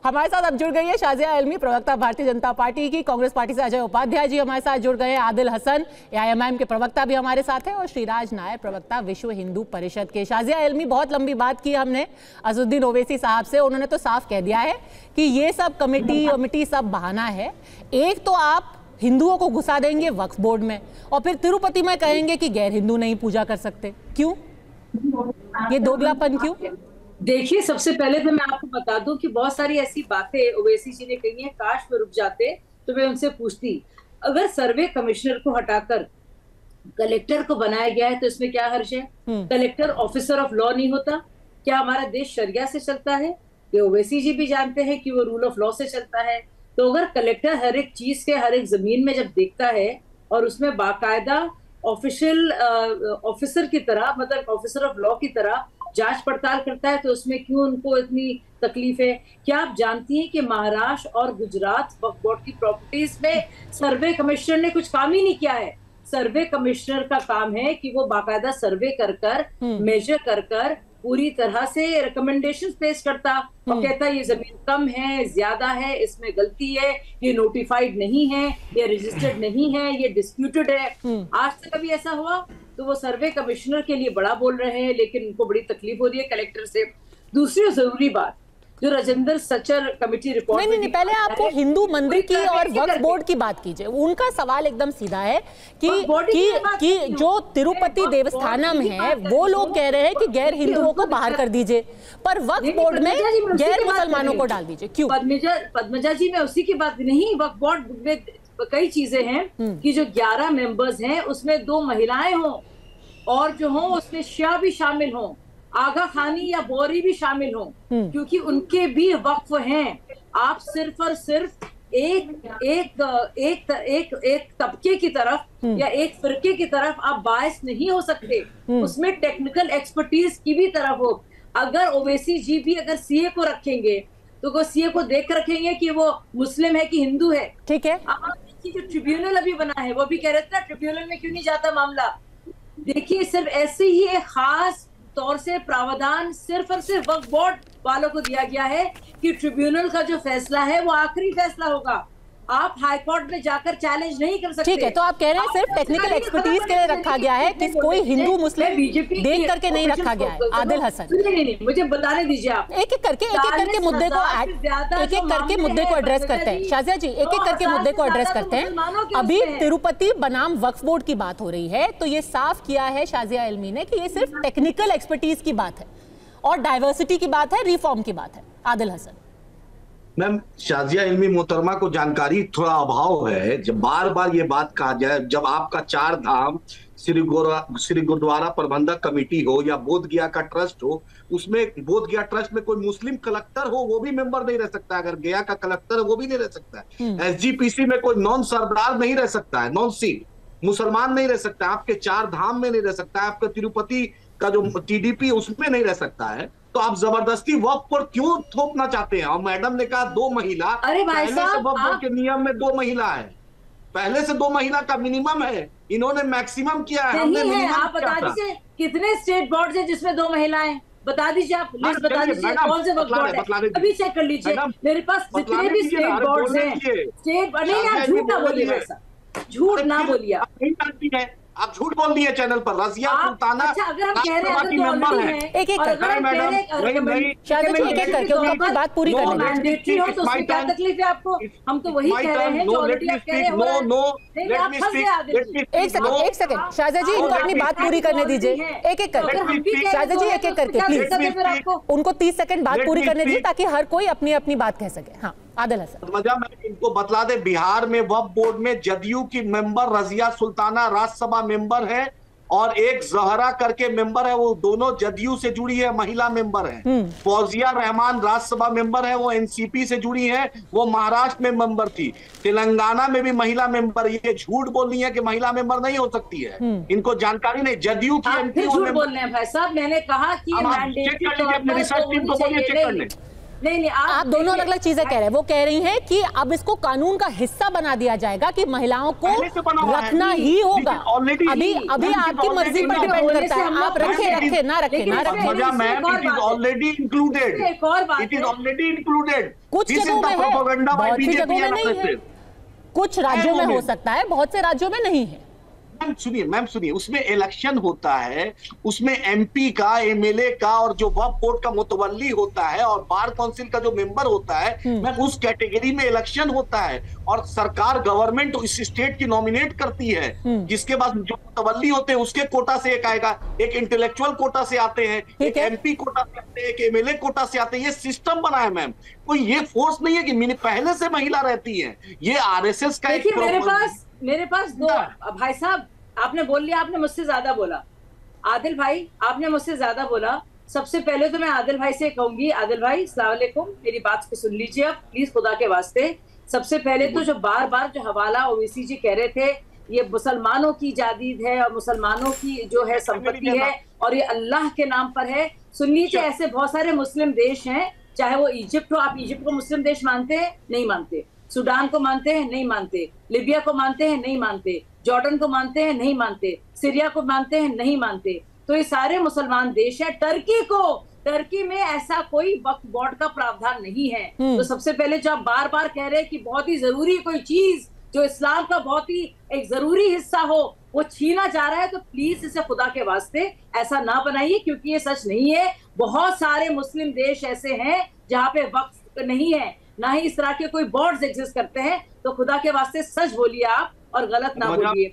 हमारे साथ अब जुड़ गई है शाजिया इल्मी, प्रवक्ता भारतीय जनता पार्टी की। कांग्रेस पार्टी से अजय उपाध्याय जी हमारे साथ जुड़ गए हैं। आदिल हसन AIMIM के प्रवक्ता भी हमारे साथ हैं और श्रीराज नायर, प्रवक्ता विश्व हिंदू परिषद के। शाजिया इल्मी, बहुत लंबी बात की हमने अज़हुद्दीन ओवैसी साहब से। उन्होंने तो साफ कह दिया है कि ये सब कमेटी सब बहाना है। एक तो आप हिंदुओं को घुसा देंगे वक्फ बोर्ड में और फिर तिरुपति में कहेंगे कि गैर हिंदू नहीं पूजा कर सकते। क्यों ये दोगलापन, क्यों? देखिए, सबसे पहले तो मैं आपको बता दूं कि बहुत सारी ऐसी बातें ओवैसी जी ने कही हैं, काश में रुक जाते तो मैं उनसे पूछती। अगर सर्वे कमिश्नर को हटाकर कलेक्टर को बनाया गया है तो इसमें क्या हर्ज है? कलेक्टर ऑफिसर ऑफ लॉ नहीं होता? क्या हमारा देश शरिया से चलता है? ये ओवैसी जी भी जानते हैं कि वो रूल ऑफ लॉ से चलता है। तो अगर कलेक्टर हर एक चीज के हर एक जमीन में जब देखता है और उसमें बाकायदा ऑफिशियल ऑफिसर की तरह, मतलब ऑफिसर ऑफ लॉ की तरह जांच पड़ताल करता है, तो उसमें क्यों उनको इतनी तकलीफ है? क्या आप जानती हैं कि महाराष्ट्र और गुजरात वक्फ बोर्ड की प्रॉपर्टीज में सर्वे कमिश्नर ने कुछ काम ही नहीं किया है? सर्वे कमिश्नर का काम है कि वो बाकायदा सर्वे कर मेजर कर पूरी तरह से रिकमेंडेशंस पेश करता और कहता ये जमीन कम है, ज्यादा है, इसमें गलती है, ये नोटिफाइड नहीं है, ये रजिस्टर्ड नहीं है, ये डिस्प्यूटेड है। आज तक कभी ऐसा हुआ? तो वो सर्वे कमिश्नर के लिए बड़ा बोल रहे हैं, लेकिन उनको बड़ी तकलीफ हो रही है कलेक्टर से। दूसरी जरूरी बात, जो राजेंद्र सचर कमेटी रिपोर्ट नहीं, पहले आपको हिंदू मंदिर की और वक्फ बोर्ड की बात कीजिए। उनका सवाल एकदम सीधा है कि जो तिरुपति देवस्थानम है वो लोग कह रहे हैं कि गैर हिंदुओं को बाहर कर दीजिए, पर वक्फ बोर्ड में गैर मुसलमानों को डाल दीजिए। क्यों? पद्मजा जी, मैं उसी की बात नहीं, वक्फ बोर्ड में कई चीजें हैं कि जो 11 मेंबर्स हैं उसमें 2 महिलाएं हों और जो हों उसमें शिया भी शामिल हों, आगा खानी या बोरी भी शामिल हों, क्योंकि उनके भी वक्फ हैं। आप सिर्फ और सिर्फ एक तबके की तरफ या एक फिरके की तरफ आप बायस नहीं हो सकते। उसमें टेक्निकल एक्सपर्टीज की भी तरफ हो। अगर ओवैसी जी भी अगर सीए को रखेंगे तो वो सीए को देख रखेंगे कि वो मुस्लिम है कि हिंदू है। ठीक है, जो ट्रिब्यूनल अभी बना है वो भी कह रहे थे ट्रिब्यूनल में क्यों नहीं जाता मामला। देखिए, सिर्फ ऐसे ही एक खास तौर से प्रावधान सिर्फ और सिर्फ वक्फ बोर्ड वालों को दिया गया है कि ट्रिब्यूनल का जो फैसला है वो आखिरी फैसला होगा। आप हाई कोर्ट में जाकर चैलेंज नहीं कर सकते। ठीक है, तो आप कह रहे हैं सिर्फ टेक्निकल एक्सपर्टीज के लिए रखा गया है कि कोई हिंदू मुस्लिम देख करके नहीं रखा गया है। आदिल हसन, नहीं, मुझे बताने दीजिए। आप एक एक करके मुद्दे को एड्रेस करते हैं। शाजिया जी, एक एक करके मुद्दे को एड्रेस करते हैं। अभी तिरुपति बनाम वक्फ बोर्ड की बात हो रही है, तो ये साफ किया है शाजिया इल्मी ने कि ये सिर्फ टेक्निकल एक्सपर्टीज की बात है और डाइवर्सिटी की बात है, रिफॉर्म की बात है। आदिल हसन, मैम, शाजिया इल्मी मोहतरमा को जानकारी थोड़ा अभाव है। जब बार बार ये बात कहा जाए, जब आपका 4 धाम श्री गुरुद्वारा प्रबंधक कमेटी हो या बोध गया का ट्रस्ट हो, उसमें बोध गया ट्रस्ट में कोई मुस्लिम कलेक्टर हो वो भी मेंबर नहीं रह सकता। अगर गया का कलेक्टर है वो भी नहीं रह सकता है। SGPC में कोई नॉन सरदार नहीं रह सकता है, नॉन सिख मुसलमान नहीं रह सकता। आपके 4 धाम में नहीं रह सकता है। आपके तिरुपति का जो TDP उसमें नहीं रह सकता है। तो आप जबरदस्ती वक्फ पर क्यों थोपना चाहते हैं? और मैडम ने कहा 2 महिला, अरे भाई साहब, वक्फ बोर्ड के नियम में 2 महिला है, पहले से 2 महिला का मिनिमम है। इन्होंने मैक्सिमम किया है, हमने मिनिमम। आप बता दीजिए कितने स्टेट बोर्ड है जिसमें 2 महिलाएं? बता दीजिए, आप लिस्ट बता दीजिए कौन से वक्फ बोर्ड है, अभी चेक कर लीजिए। मेरे पास जितने भी स्टेट बोर्ड हैं, स्टेट नहीं, आप झूठ ना बोलिए, झूठ ना बोलिए। आप झूठ बोल दिए चैनल पर। रजिया सुल्ताना अगर हम कह रहे हैं तो मेंबर है। एक एक करके उनकी बात पूरी करने दीजिए। मैंडेटरी हो तो उसमें क्या तकलीफ है आपको? हम तो वही कह रहे हैं जो ऑलरेडी आप कह रहे हैं। एक सेकंड शाजिया जी, इनको अपनी बात पूरी करने दीजिए। एक एक करके शाजिया जी, एक एक करके प्लीज उनको 30 सेकंड बात पूरी करने दीजिए ताकि हर कोई अपनी अपनी बात कह सके। हाँ, आदिल हसन, मैं इनको बतला दे, बिहार में वक्फ बोर्ड में जदयू की मेंबर रजिया सुल्ताना राज्यसभा मेंबर है और एक जहरा करके मेंबर है, वो दोनों जदयू से जुड़ी है, महिला मेंबर है। फौजिया रहमान राज्यसभा मेंबर है, वो एनसीपी से जुड़ी है, वो महाराष्ट्र में मेंबर थी। तेलंगाना में भी महिला मेंबर। ये झूठ बोल रही है कि महिला मेंबर नहीं हो सकती है। इनको जानकारी नहीं। जदयू की एमपी झूठ बोल रहे हैं भाई साहब। मैंने कहा कि चेक कर लीजिए, अपने रिसर्च टीम को बोलिए चेक कर लें। नहीं आप दोनों अलग अलग चीजें कह रहे हैं। वो कह रही हैं कि अब इसको कानून का हिस्सा बना दिया जाएगा कि महिलाओं को रखना ही होगा। अभी आपकी मर्जी पर डिपेंड करता है, आप रखे ना रखे ना रखे। Ma'am, it is already included, it is already included. कुछ जगहों में है, बहुत सी जगहों में नहीं है। कुछ राज्यों में हो सकता है, बहुत से राज्यों में नहीं है। मैम सुनिए, उसमें इलेक्शन होता है, उसमें एमपी का, एमएलए का और जो वक्फ बोर्ड का मुतवल्ली होता है और बार काउंसिल का जो मेंबर होता है, मैम उस कैटेगरी में इलेक्शन होता है और सरकार, गवर्नमेंट इस स्टेट की नॉमिनेट करती है, जिसके बाद जो मुतवल्ली होते हैं उसके कोटा से एक आएगा, एक इंटेलेक्चुअल कोटा से आते हैं, एक एमपी कोटा से आते हैं, एक एमएलए कोटा से आते हैं। ये सिस्टम बना है मैम, कोई ये फोर्स नहीं है कि पहले से महिला रहती है। ये आरएसएस का मेरे पास दो भाई साहब, आपने बोल लिया, आपने मुझसे ज्यादा बोला। आदिल भाई, आपने मुझसे ज्यादा बोला। सबसे पहले तो मैं आदिल भाई से कहूंगी, आदिल भाई अस्सलाम वालेकुम, मेरी बात को सुन लीजिए आप प्लीज, खुदा के वास्ते। सबसे पहले तो जो बार बार जो हवाला ओवैसी जी कह रहे थे, ये मुसलमानों की जादीद है और मुसलमानों की जो है संपत्ति है और ये अल्लाह के नाम पर है। सुन लीजिए, ऐसे बहुत सारे मुस्लिम देश हैं, चाहे वो इजिप्ट हो, आप इजिप्ट को मुस्लिम देश मानते हैं? नहीं मानते। सूडान को मानते हैं? नहीं मानते। लिबिया को मानते हैं? नहीं मानते। जॉर्डन को मानते हैं? नहीं मानते। सीरिया को मानते हैं? नहीं मानते। तो ये सारे मुसलमान देश है। टर्की में ऐसा कोई वक्फ बोर्ड का प्रावधान नहीं है। तो सबसे पहले जो आप बार बार कह रहे हैं कि बहुत ही जरूरी कोई चीज जो इस्लाम का बहुत ही एक जरूरी हिस्सा हो वो छीना जा रहा है, तो प्लीज इसे खुदा के वास्ते ऐसा ना बनाइए, क्योंकि ये सच नहीं है। बहुत सारे मुस्लिम देश ऐसे हैं जहाँ पे वक्फ नहीं है, ना ही इस तरह के कोई बोर्ड्स एग्जिस्ट करते हैं। तो खुदा के वास्ते सच बोलिए आप और गलत ना बोलिए।